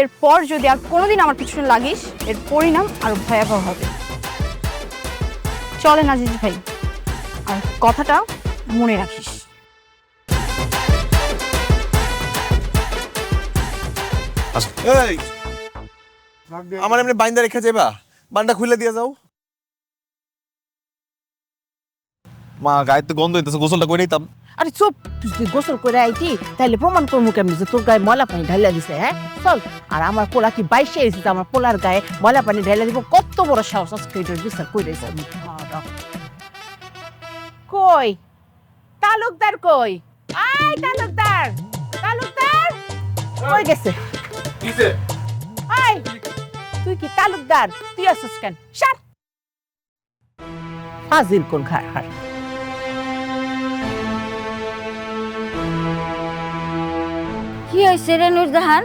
এরপর যদি আর কোনোদিন আমার পিছনে লাগিস এর পরিণাম আরো ভয়াবহ হবে। চলেন আজিজ ভাই, আর কথাটা মনে রাখিস। এই আমার এমনি বাইন্দা রেখে যাবা, বান্ডা খুলে দিয়ে যাও। মা গায়ে তো গন্ধ হইতেছে, গোসলটা করে নিতাম। আরে চুপ, তুই যদি গোসল করে আইতি তাহলে প্রমাণ করবো কেমনি যে তোর গায়ে ময়লা পানি ঢালিয়া দিছে। হ্যাঁ চল। আর আমার পোলা কি বাইশে এসেছে, আমার পোলার গায়ে ময়লা পানি ঢালিয়া দিব? কত বড় সাহস, আজকে এটার বিচার কই রয়েছে। কই তালুকদার কই? আই তালুকদার, তালুকদার কই গেছে? আই তুই কি তালুকদার? তুই আসছিস কেন? সার হাজির কোন ঘাড় হার। কি হয়েছে রে নুরজাহান?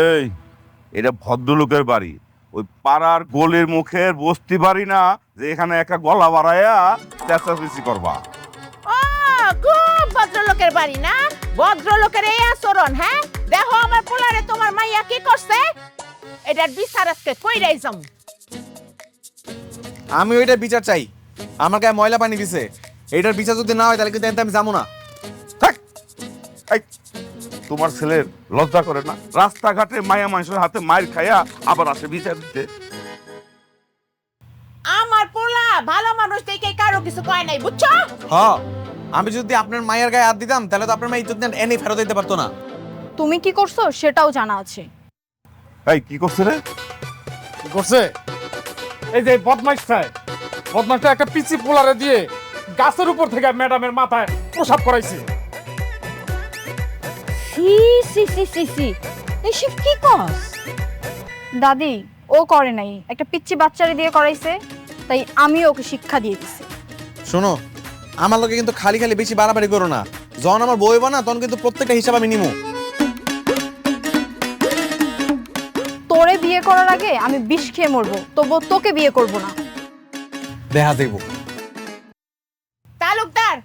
এই এটা ভদ্রলোকের বাড়ি, ওই পাড়ার গোলের মুখের বস্তি বাড়ি না যে এখানে একটা গলা বাড়াইয়া চেঁচামেচি করবা। ও খুব ভদ্রলোকের বাড়ি না? ভদ্রলোকের এই আচরণ? হ্যাঁ দেখো আমার পোলারে তোমার মাইয়া কি করছে, এটার বিচার আজকে কইরাই যাম। আমি ওইটার বিচার চাই। আমার গায়ে ময়লা পানি দিছে, এইটার বিচার যদি না হয় তাহলে কিন্তু আমি যাবো না। থাক! এই, তোমার ছেলের লজ্জা করে না? রাস্তাঘাটে মায়া মানুষের হাতে মায়ের খাইয়া আবার আসে বিচার দিতে। আমার পোলা ভালো মানুষ দেখে কারো কিছু কয় নাই, বুঝছো? হ্যাঁ, আমি যদি আপনার মায়ের গায়ে হাত দিতাম তাহলে তো আপনার মা ইজ্জত এনে ফেরত দিতে পারতো না। তুমি কি করছো সেটাও জানা আছে। এই কি করছে রে? কি করছে? এই যে বদমাইশটা একটা পিচি পোলারে দিয়ে গাছের উপর থেকে ম্যাডামের মাথায় প্রসাব করাইছে। সি সি সি সি সি, এসব কি কস? দাদি ও করে নাই, একটা পিচ্চি বাচ্চারে দিয়ে করাইছে, তাই আমিও ওকে শিক্ষা দিয়ে দিছি। শোনো, আমার লোকে কিন্তু খালি খালি বেশি বাড়াবাড়ি করো না। যখন আমার বই না তখন কিন্তু প্রত্যেকটা হিসাব আমি নিমু। তোরে বিয়ে করার আগে আমি বিষ খেয়ে মরবো, তবুও তোকে বিয়ে করব না। দেখা দেব। তালুকদার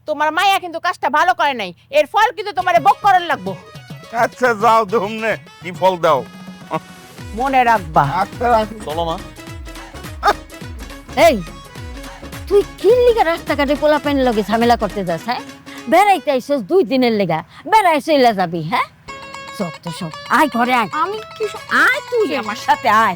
তোমার মাইয়া কিন্তু কাজটা ভালো করে নাই, এর ফল কিন্তু তোমারে ভোগ করার লাগবো। আচ্ছা যাও দেখুমনে কি ফল দাও। মনে রাখবা। চলো মা। এই তুই কি লিগা রাস্তাঘাটে পোলা পেন লগে ঝামেলা করতে যাস? হ্যাঁ বেড়াইতে আইসস 2 দিনের লেগা, বেড়াই চইলা যাবি? হ্যাঁ সব তো সব, আয় ঘরে আয়। আমি কি আয় তুই আমার সাথে আয়।